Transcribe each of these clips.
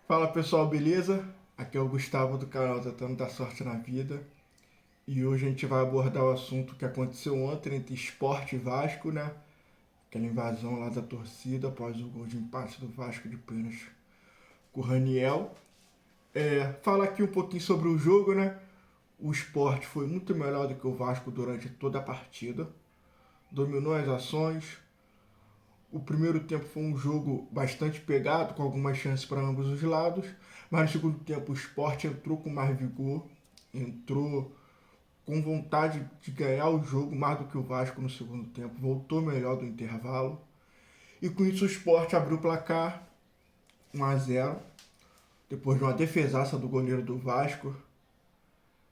Fala pessoal, beleza? Aqui é o Gustavo do canal Tentando Dar Sorte na Vida e hoje a gente vai abordar o assunto que aconteceu ontem entre Sport e Vasco, né? Aquela invasão lá da torcida após o gol de empate do Vasco de pênalti com o Raniel. Fala aqui um pouquinho sobre o jogo, né? O Sport foi muito melhor do que o Vasco durante toda a partida, dominou as ações. O primeiro tempo foi um jogo bastante pegado, com algumas chances para ambos os lados, mas no segundo tempo o Sport entrou com mais vigor, entrou com vontade de ganhar o jogo mais do que o Vasco no segundo tempo, voltou melhor do intervalo. E com isso o Sport abriu o placar 1-0, depois de uma defesaça do goleiro do Vasco.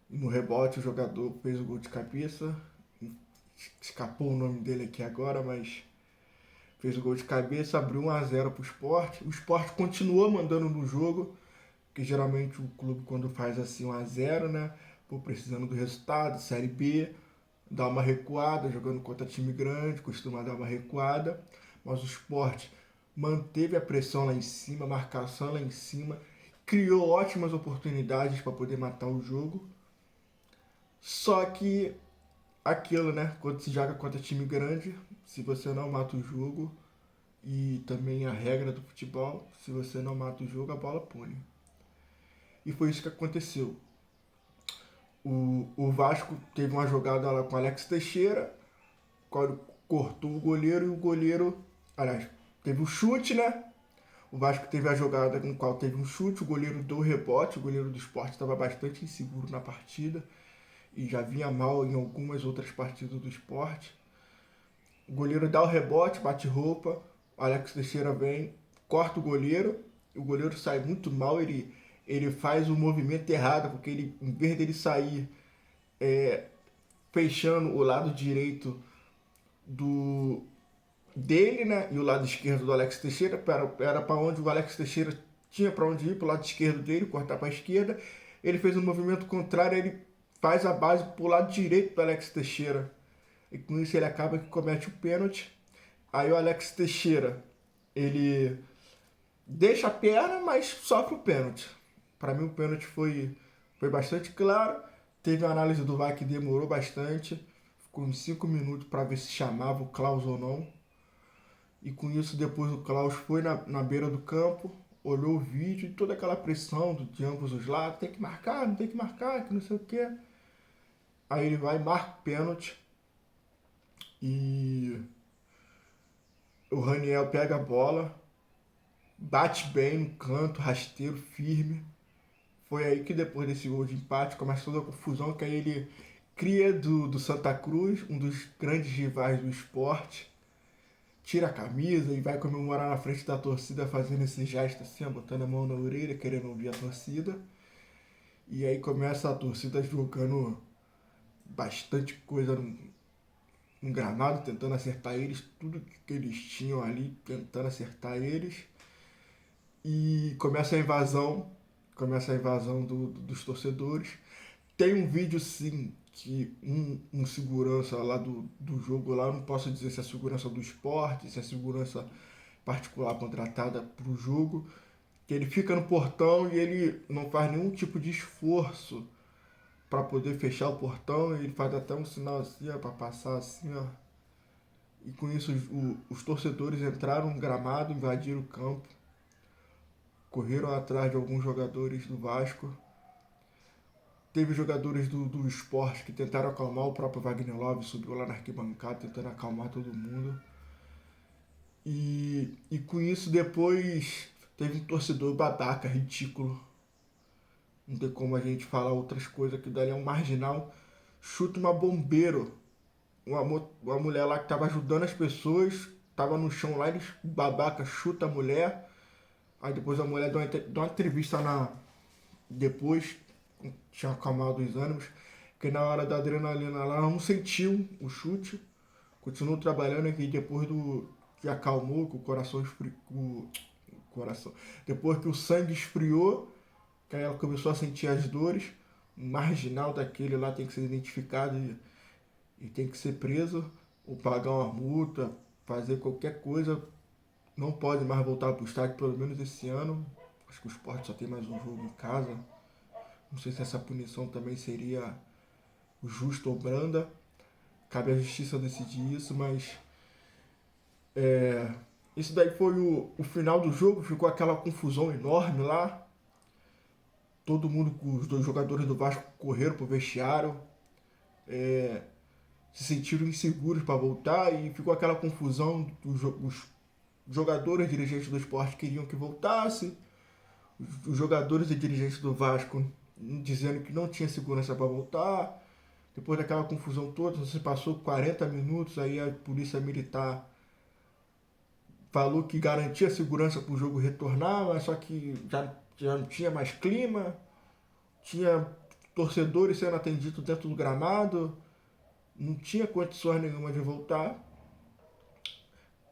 E no rebote o jogador fez o gol de cabeça. Escapou o nome dele aqui agora, mas fez o gol de cabeça, abriu 1-0 para o Sport. O Sport continuou mandando no jogo, que geralmente o clube quando faz assim 1-0, né? Pô, precisando do resultado, Série B, dá uma recuada, jogando contra time grande, costuma dar uma recuada. Mas o Sport manteve a pressão lá em cima, a marcação lá em cima, criou ótimas oportunidades para poder matar o jogo. Só que aquilo, né? Quando se joga contra time grande, se você não mata o jogo, e também a regra do futebol, se você não mata o jogo, a bola pune. E foi isso que aconteceu. O Vasco teve uma jogada lá com o Alex Teixeira, cortou o goleiro e o goleiro, aliás, teve o chute, né? O Vasco teve a jogada com o qual teve um chute, o goleiro deu rebote, o goleiro do esporte estava bastante inseguro na partida e já vinha mal em algumas outras partidas do esporte. O goleiro dá o rebote, bate roupa, o Alex Teixeira vem, corta o goleiro sai muito mal, ele faz o movimento errado, porque ele, em vez dele sair fechando o lado direito do dele, né, e o lado esquerdo do Alex Teixeira, era para onde o Alex Teixeira tinha para onde ir, para o lado esquerdo dele, cortar para a esquerda, ele fez um movimento contrário, ele faz a base para o lado direito do Alex Teixeira, e com isso ele acaba que comete o pênalti. Aí o Alex Teixeira, ele deixa a perna, mas sofre o pênalti. Para mim o pênalti foi bastante claro. Teve uma análise do VAR que demorou bastante. Ficou uns 5 minutos para ver se chamava o Klaus ou não. E com isso depois o Klaus foi na beira do campo, olhou o vídeo e toda aquela pressão de ambos os lados. Tem que marcar, não tem que marcar, que não sei o que. Aí ele vai, marca o pênalti. E o Raniel pega a bola, bate bem no canto, rasteiro, firme. Foi aí que depois desse gol de empate começa toda a confusão, que aí ele cria do Santa Cruz, um dos grandes rivais do esporte, tira a camisa e vai comemorar na frente da torcida fazendo esse gesto assim, botando a mão na orelha, querendo ouvir a torcida. E aí começa a torcida jogando bastante coisa no gramado, tentando acertar eles, tudo que eles tinham ali, tentando acertar eles. E começa a invasão dos torcedores. Tem um vídeo sim que um segurança lá do jogo lá, não posso dizer se é segurança do esporte, se é segurança particular contratada para o jogo, que ele fica no portão e ele não faz nenhum tipo de esforço para poder fechar o portão, ele faz até um sinal assim, para passar assim, ó. E com isso os torcedores entraram no gramado, invadiram o campo, correram atrás de alguns jogadores do Vasco. Teve jogadores do esporte que tentaram acalmar, o próprio Wagner Love subiu lá na arquibancada tentando acalmar todo mundo. E com isso depois teve um torcedor babaca, ridículo. Não tem como a gente falar outras coisas, que dali é um marginal. Chuta uma bombeiro. Uma mulher lá que tava ajudando as pessoas, tava no chão lá, eles babaca chuta a mulher. Aí depois a mulher dá uma entrevista depois, tinha acalmado os ânimos, que na hora da adrenalina ela não sentiu o chute, continuou trabalhando aqui depois do que acalmou, que o coração esfriou, coração, depois que o sangue esfriou, que aí ela começou a sentir as dores, um marginal daquele lá tem que ser identificado e tem que ser preso, ou pagar uma multa, fazer qualquer coisa, não pode mais voltar para o estádio, pelo menos esse ano, Acho que o Sport só tem mais um jogo em casa. Não sei se essa punição também seria justa ou branda. Cabe à justiça decidir isso, mas isso daí foi o final do jogo. Ficou aquela confusão enorme lá. Todo mundo, os dois jogadores do Vasco correram pro vestiário, se sentiram inseguros para voltar e ficou aquela confusão. Os jogadores, dirigentes do Sport queriam que voltasse, os jogadores e dirigentes do Vasco dizendo que não tinha segurança para voltar. Depois daquela confusão toda, você passou 40 minutos, aí a polícia militar falou que garantia segurança para o jogo retornar, mas só que já não tinha mais clima, tinha torcedores sendo atendidos dentro do gramado, não tinha condições nenhuma de voltar.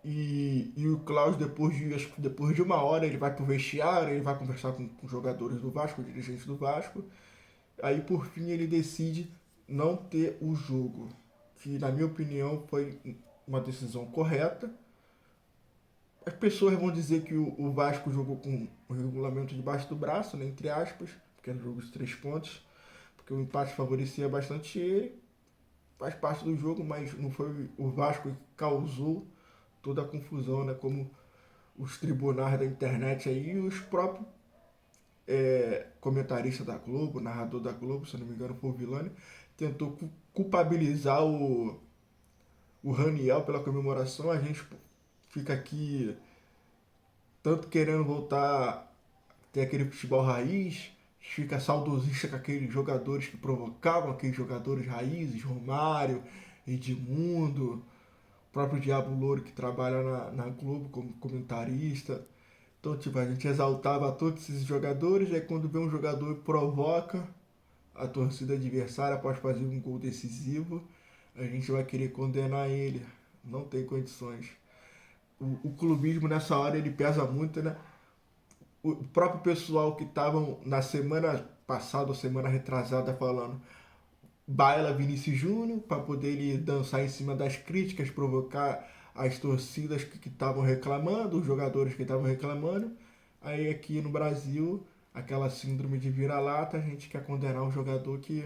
E o Klaus, depois de uma hora, ele vai pro vestiário, ele vai conversar com os jogadores do Vasco, com os dirigentes do Vasco. Aí, por fim, ele decide não ter o jogo, que, na minha opinião, foi uma decisão correta. As pessoas vão dizer que o Vasco jogou com o regulamento debaixo do braço, né, entre aspas, porque era um jogo de 3 pontos, porque o empate favorecia bastante ele. Faz parte do jogo, mas não foi o Vasco que causou toda a confusão, né? Como os tribunais da internet aí e os próprios comentaristas da Globo, narrador da Globo, se não me engano foi o Vilani, tentou culpabilizar o Raniel pela comemoração. A gente fica aqui tanto querendo voltar a ter aquele futebol raiz, fica saudosista com aqueles jogadores que provocavam, aqueles jogadores raízes, Romário, Edmundo, o próprio Diabo Louro que trabalha na Globo como comentarista. Então, tipo, a gente exaltava todos esses jogadores, e aí quando vê um jogador provoca a torcida adversária após fazer um gol decisivo, a gente vai querer condenar ele. Não tem condições. O clubismo nessa hora ele pesa muito, né? O próprio pessoal que estavam na semana passada ou semana retrasada falando baila Vinícius Júnior para poder ele dançar em cima das críticas, provocar as torcidas que estavam reclamando, os jogadores que estavam reclamando. Aí aqui no Brasil, aquela síndrome de vira-lata, a gente quer condenar um jogador que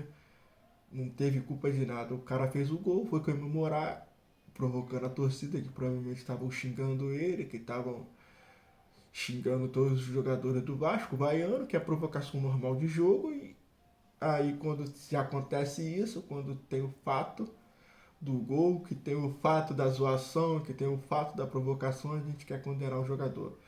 não teve culpa de nada. O cara fez o gol, foi comemorar, provocando a torcida que provavelmente estavam xingando ele, que estavam xingando todos os jogadores do Vasco, vaiano, que é a provocação normal de jogo. E aí quando se acontece isso, quando tem o fato do gol, que tem o fato da zoação, que tem o fato da provocação, a gente quer condenar o jogador.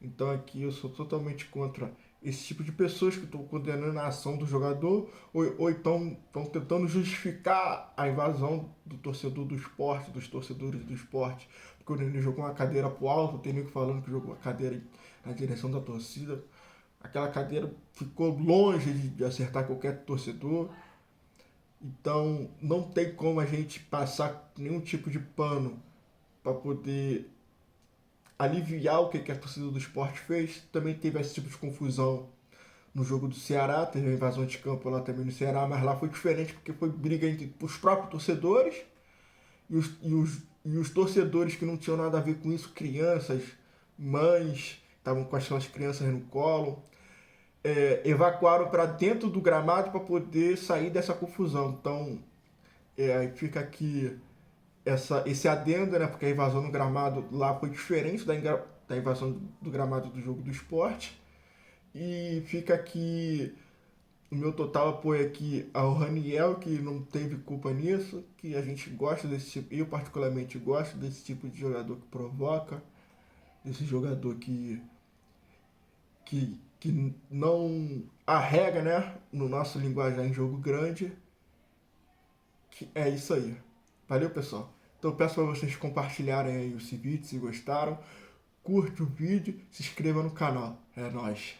Então aqui eu sou totalmente contra esse tipo de pessoas que estão condenando a ação do jogador ou então estão tentando justificar a invasão do torcedor do esporte, dos torcedores do esporte. Porque quando ele jogou uma cadeira pro alto, tem nego falando que jogou a cadeira na direção da torcida. Aquela cadeira ficou longe de acertar qualquer torcedor. Então não tem como a gente passar nenhum tipo de pano para poder aliviar o que a torcida do esporte fez. Também teve esse tipo de confusão no jogo do Ceará, teve a invasão de campo lá também no Ceará, mas lá foi diferente porque foi briga entre os próprios torcedores e os torcedores que não tinham nada a ver com isso, crianças, mães, estavam com as suas crianças no colo, evacuaram para dentro do gramado para poder sair dessa confusão. Então, aí fica aqui esse adendo, né? Porque a invasão no gramado lá foi diferente da invasão do gramado do jogo do esporte. E fica aqui o meu total apoio aqui ao Raniel, que não teve culpa nisso, que a gente gosta desse tipo, eu particularmente gosto desse tipo de jogador que provoca, desse jogador que não arrega, né? No nosso linguajar em jogo grande. Que é isso aí. Valeu, pessoal. Então eu peço para vocês compartilharem aí esse vídeo se gostaram. Curte o vídeo, se inscreva no canal. É nóis.